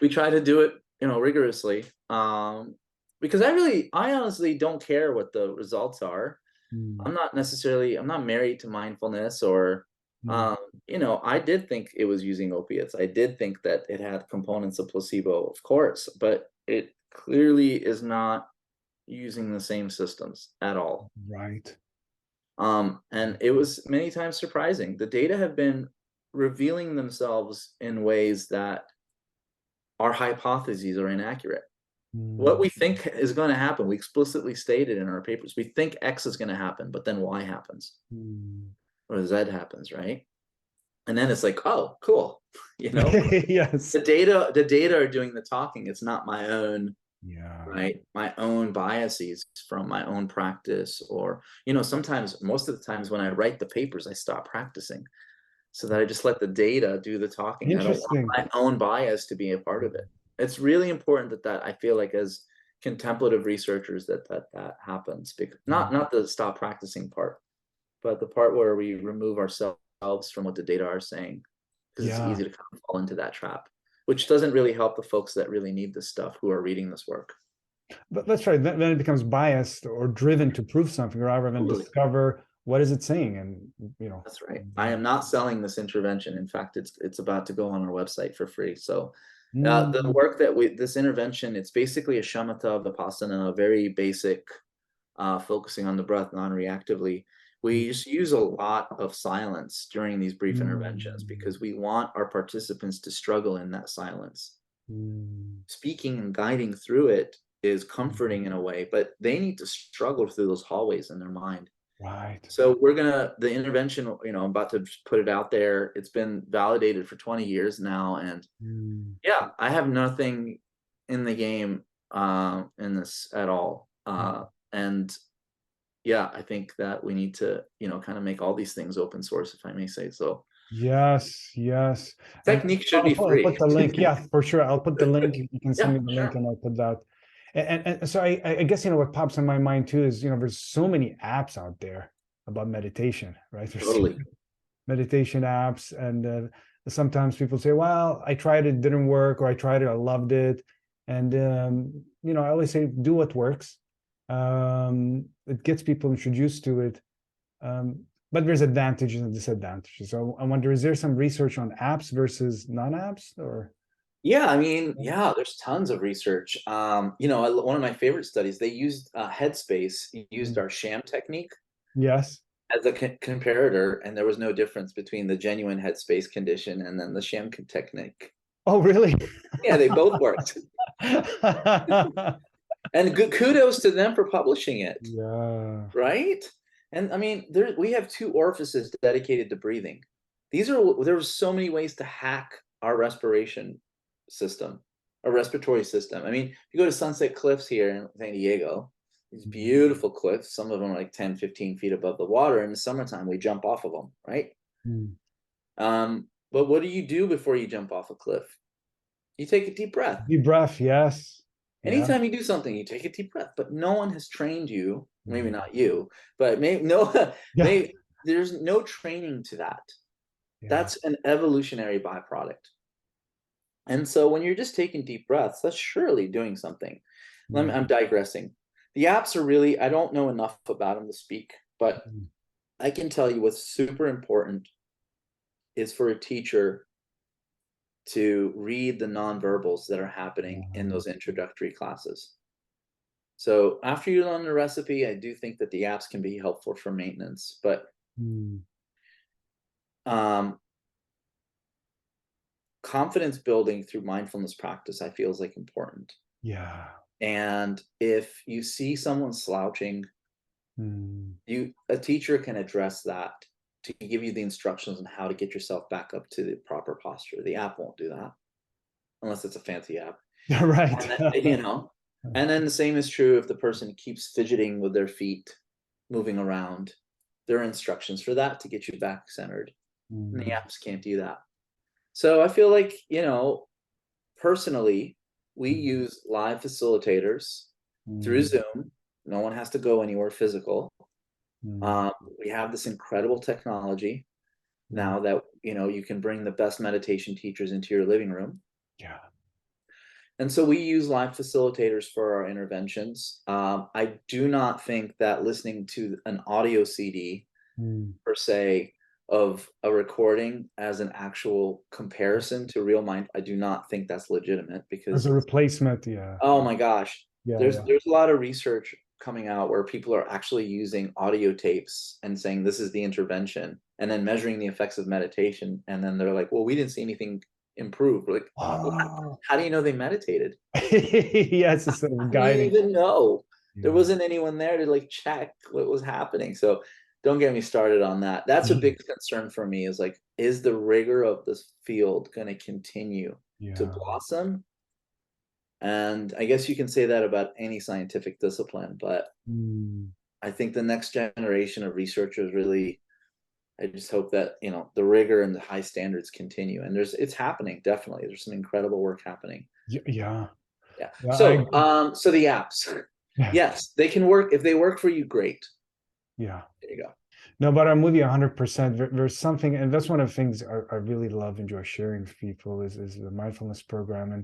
Speaker 1: we try to do it, rigorously. Because I honestly don't care what the results are.
Speaker 2: Mm,
Speaker 1: I'm not married to mindfulness, or
Speaker 2: mm,
Speaker 1: um, I did think it was using opiates. I did think that it had components of placebo, of course, but it clearly is not using the same systems at all.
Speaker 2: right.
Speaker 1: And it was many times surprising. The data have been revealing themselves in ways that our hypotheses are inaccurate. What
Speaker 2: Mm,
Speaker 1: we think is going to happen, we explicitly stated in our papers. We think X is going to happen, but then Y happens
Speaker 2: mm.
Speaker 1: or Z happens, right? And then it's like, oh, cool. You know,
Speaker 2: Yes.
Speaker 1: the data are doing the talking. It's not my own,
Speaker 2: Yeah.
Speaker 1: right? My own biases from my own practice, or, sometimes, most of the times when I write the papers, I stop practicing so that I just let the data do the talking. I don't want
Speaker 2: Interesting.
Speaker 1: my own bias to be a part of it. It's really important that I feel like, as contemplative researchers, that happens, because
Speaker 2: Mm.
Speaker 1: not the stop practicing part, but the part where we remove ourselves from what the data are saying, because it's
Speaker 2: Yeah.
Speaker 1: easy to kind of fall into that trap, which doesn't really help the folks that really need this stuff, who are reading this work.
Speaker 2: But that's right. Then it becomes biased or driven to prove something rather than
Speaker 1: Totally.
Speaker 2: discover what is it saying. And, you know,
Speaker 1: That's right. I am not selling this intervention. In fact, it's about to go on our website for free. So the
Speaker 2: mm,
Speaker 1: work this intervention, it's basically a shamatha vipassana, a very basic, focusing on the breath non-reactively. We just use a lot of silence during these brief interventions
Speaker 2: mm,
Speaker 1: because we want our participants to struggle in that silence.
Speaker 2: mm,
Speaker 1: Speaking and guiding through it is
Speaker 2: mm.
Speaker 1: comforting in a way, but they need to struggle through those hallways in their mind.
Speaker 2: Right.
Speaker 1: So the intervention, I'm about to put it out there. It's been validated for 20 years now. And
Speaker 2: Mm,
Speaker 1: yeah, I have nothing in the game in this at all.
Speaker 2: mm.
Speaker 1: And yeah, I think that we need to, kind of make all these things open source, if I may say so.
Speaker 2: Yes, yes. And
Speaker 1: Technique should be
Speaker 2: I'll put
Speaker 1: free.
Speaker 2: the link. Yeah, for sure. I'll put the link. You can send
Speaker 1: Yeah,
Speaker 2: me the link
Speaker 1: sure.
Speaker 2: and I'll put that. And so I guess, what pops in my mind too is, there's so many apps out there about meditation, right? There's
Speaker 1: Totally.
Speaker 2: meditation apps. And sometimes people say, well, I tried it, didn't work, or I tried it, I loved it. And, I always say, do what works. It gets people introduced to it. But there's advantages and disadvantages. So I wonder, is there some research on apps versus non-apps, or?
Speaker 1: Yeah, I mean, yeah, there's tons of research. One of my favorite studies, they used Headspace, used
Speaker 2: Mm.
Speaker 1: our sham technique
Speaker 2: Yes.
Speaker 1: as a comparator, and there was no difference between the genuine Headspace condition and then the sham technique.
Speaker 2: Oh, really?
Speaker 1: Yeah, they both worked. And good kudos to them for publishing it,
Speaker 2: Yeah.
Speaker 1: right? And I mean, we have 2 orifices dedicated to breathing. There's so many ways to hack our respiration system, our respiratory system. I mean, if you go to Sunset Cliffs here in San Diego, these
Speaker 2: Mm.
Speaker 1: beautiful cliffs, some of them are like 10, 15 feet above the water. In the summertime, we jump off of them, right?
Speaker 2: Mm.
Speaker 1: But what do you do before you jump off a cliff? You take a deep breath.
Speaker 2: Deep breath. Yes. Yeah.
Speaker 1: Anytime you do something, you take a deep breath, but no one has trained you, maybe
Speaker 2: Mm.
Speaker 1: not you, but
Speaker 2: Yeah.
Speaker 1: there's no training to that.
Speaker 2: Yeah.
Speaker 1: That's an evolutionary byproduct. And so when you're just taking deep breaths, that's surely doing something.
Speaker 2: Mm.
Speaker 1: I'm digressing. The apps are really, I don't know enough about them to speak, but
Speaker 2: Mm.
Speaker 1: I can tell you what's super important is for a teacher to read the nonverbals that are happening in
Speaker 2: Um,
Speaker 1: those introductory classes. So after you learn the recipe, I do think that the apps can be helpful for maintenance, but
Speaker 2: mm.
Speaker 1: um, confidence building through mindfulness practice, I feel, is like important.
Speaker 2: Yeah.
Speaker 1: And if you see someone slouching,
Speaker 2: Mm.
Speaker 1: a teacher can address that to give you the instructions on how to get yourself back up to the proper posture. The app won't do that unless it's a fancy app.
Speaker 2: Right.
Speaker 1: And and then the same is true if the person keeps fidgeting with their feet, moving around. There are instructions for that to get you back centered. And the
Speaker 2: Mm.
Speaker 1: apps can't do that. So I feel like, personally, we
Speaker 2: Mm.
Speaker 1: use live facilitators through
Speaker 2: Mm.
Speaker 1: Zoom. No one has to go anywhere physical.
Speaker 2: Mm.
Speaker 1: Um, we have this incredible technology
Speaker 2: Mm.
Speaker 1: now that, you can bring the best meditation teachers into your living room.
Speaker 2: Yeah.
Speaker 1: And so we use live facilitators for our interventions. I do not think that listening to an audio CD,
Speaker 2: Mm.
Speaker 1: per se, of a recording as an actual comparison to real mind, I do not think that's legitimate,
Speaker 2: As
Speaker 1: because
Speaker 2: a replacement. Yeah.
Speaker 1: oh my gosh,
Speaker 2: Yeah.
Speaker 1: there's
Speaker 2: Yeah.
Speaker 1: there's a lot of research coming out where people are actually using audio tapes and saying this is the intervention, and then measuring the effects of meditation, and then they're like, well, we didn't see anything improve. We're like,
Speaker 2: Oh,
Speaker 1: how do you know they meditated?
Speaker 2: yes, it's sort
Speaker 1: How
Speaker 2: of
Speaker 1: do you
Speaker 2: guiding.
Speaker 1: even know? There
Speaker 2: Yeah.
Speaker 1: wasn't anyone there to like check what was happening. So don't get me started on that. That's a
Speaker 2: Yeah.
Speaker 1: big concern for me, is like, is the rigor of this field going to continue to
Speaker 2: Yeah.
Speaker 1: blossom? And I guess you can say that about any scientific discipline, but
Speaker 2: Mm.
Speaker 1: I think the next generation of researchers really, I just hope that, the rigor and the high standards continue. And it's happening, definitely. There's some incredible work happening.
Speaker 2: Yeah.
Speaker 1: Yeah.
Speaker 2: Yeah, I
Speaker 1: So,
Speaker 2: agree.
Speaker 1: so the apps,
Speaker 2: Yeah.
Speaker 1: yes, they can work. If they work for you, great.
Speaker 2: Yeah.
Speaker 1: There you go.
Speaker 2: No, but I'm with you 100%. There's something, and that's one of the things I really love, enjoy sharing with people is the mindfulness program. And,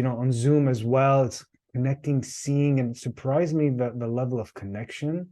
Speaker 2: on Zoom as well, it's connecting, seeing, and it surprised me the level of connection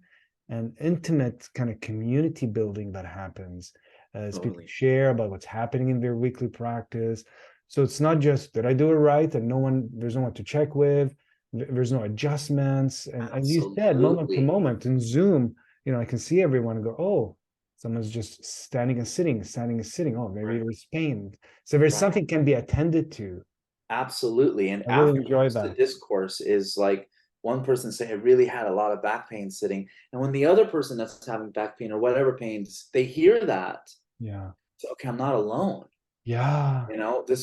Speaker 2: and intimate kind of community building that happens as people
Speaker 1: Totally.
Speaker 2: share about what's happening in their weekly practice. So it's not just, did I do it right? And there's no one to check with, there's no adjustments. And you said moment to
Speaker 1: Absolutely.
Speaker 2: moment in Zoom, I can see everyone and go, oh, someone's just standing and sitting, standing and sitting. Oh, maybe
Speaker 1: Right.
Speaker 2: there's pain. So there's
Speaker 1: Right.
Speaker 2: something can be attended to.
Speaker 1: Absolutely. And
Speaker 2: I really enjoy
Speaker 1: afterwards, the
Speaker 2: that.
Speaker 1: discourse is like one person say, I really had a lot of back pain sitting. And when the other person that's having back pain or whatever pains, they hear that.
Speaker 2: Yeah.
Speaker 1: So, okay, I'm not alone.
Speaker 2: Yeah.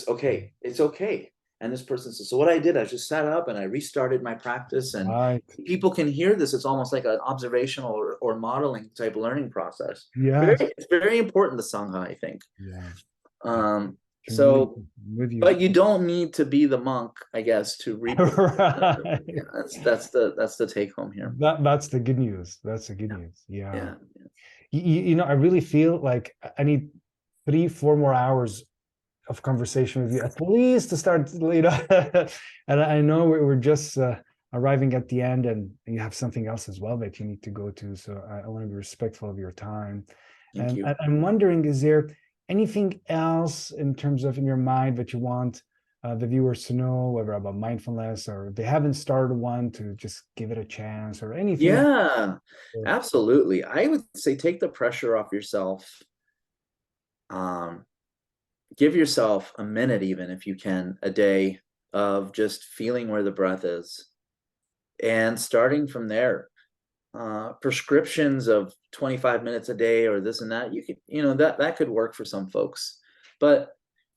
Speaker 1: Okay, it's okay. And this person says, so what I did, I just sat up and I restarted my practice. And
Speaker 2: Right.
Speaker 1: people can hear this. It's almost like an observational or modeling type learning process.
Speaker 2: Yes.
Speaker 1: It's very important, the Sangha, I think.
Speaker 2: Yeah. Yeah.
Speaker 1: Um,
Speaker 2: Community
Speaker 1: so,
Speaker 2: with you.
Speaker 1: but you don't need to be the monk, I guess, to reap the benefit.
Speaker 2: Right.
Speaker 1: Yeah, that's the take home here.
Speaker 2: That's the good news. That's the good
Speaker 1: Yeah,
Speaker 2: news. Yeah.
Speaker 1: yeah,
Speaker 2: I really feel like I need 3, 4 more hours of conversation with you, at least to start, and I know we're just arriving at the end, and you have something else as well that you need to go to. So I want to be respectful of your time.
Speaker 1: thank
Speaker 2: And
Speaker 1: you.
Speaker 2: I'm wondering, is there anything else in terms of in your mind that you want the viewers to know, whether about mindfulness or if they haven't started one, to just give it a chance or anything else?
Speaker 1: Yeah, absolutely. I would say take the pressure off yourself. Um, Give yourself a minute, even if you can, a day of just feeling where the breath is, and starting from there. Prescriptions of 25 minutes a day or this and that, you could, that could work for some folks. But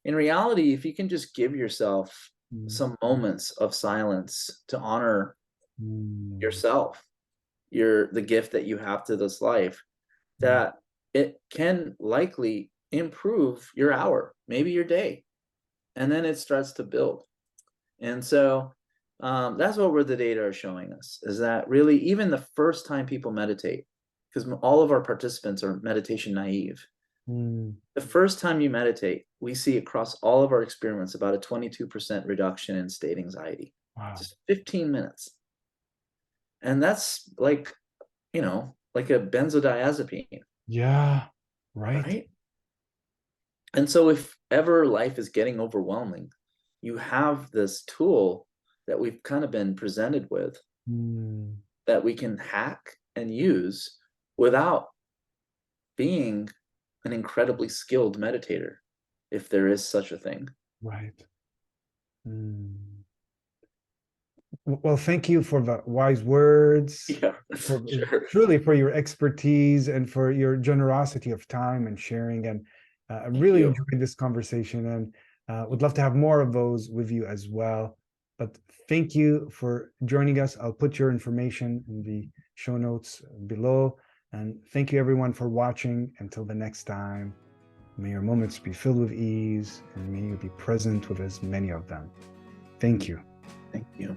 Speaker 1: in reality, if you can just give yourself
Speaker 2: Mm,
Speaker 1: some moments of silence to honor
Speaker 2: mm,
Speaker 1: yourself, the gift that you have to this life,
Speaker 2: mm,
Speaker 1: that it can likely improve your hour, maybe your day, and then it starts to build. And so that's what the data are showing us, is that really even the first time people meditate, because all of our participants are meditation naive.
Speaker 2: mm.
Speaker 1: The first time you meditate, we see across all of our experiments about a 22% reduction in state anxiety,
Speaker 2: Wow.
Speaker 1: just 15 minutes. And that's like, like a benzodiazepine,
Speaker 2: Yeah. Right.
Speaker 1: right? And so if ever life is getting overwhelming, you have this tool that we've kind of been presented with
Speaker 2: Mm,
Speaker 1: that we can hack and use without being an incredibly skilled meditator, if there is such a thing.
Speaker 2: right. Mm. Well, thank you for the wise words,
Speaker 1: Yeah,
Speaker 2: for
Speaker 1: sure.
Speaker 2: truly for your expertise and for your generosity of time and sharing. And I
Speaker 1: Thank
Speaker 2: really
Speaker 1: you.
Speaker 2: enjoyed this conversation, and would love to have more of those with you as well. But thank you for joining us. I'll put your information in the show notes below. And thank you everyone for watching. Until the next time, may your moments be filled with ease, and may you be present with as many of them. Thank you.
Speaker 1: Thank you.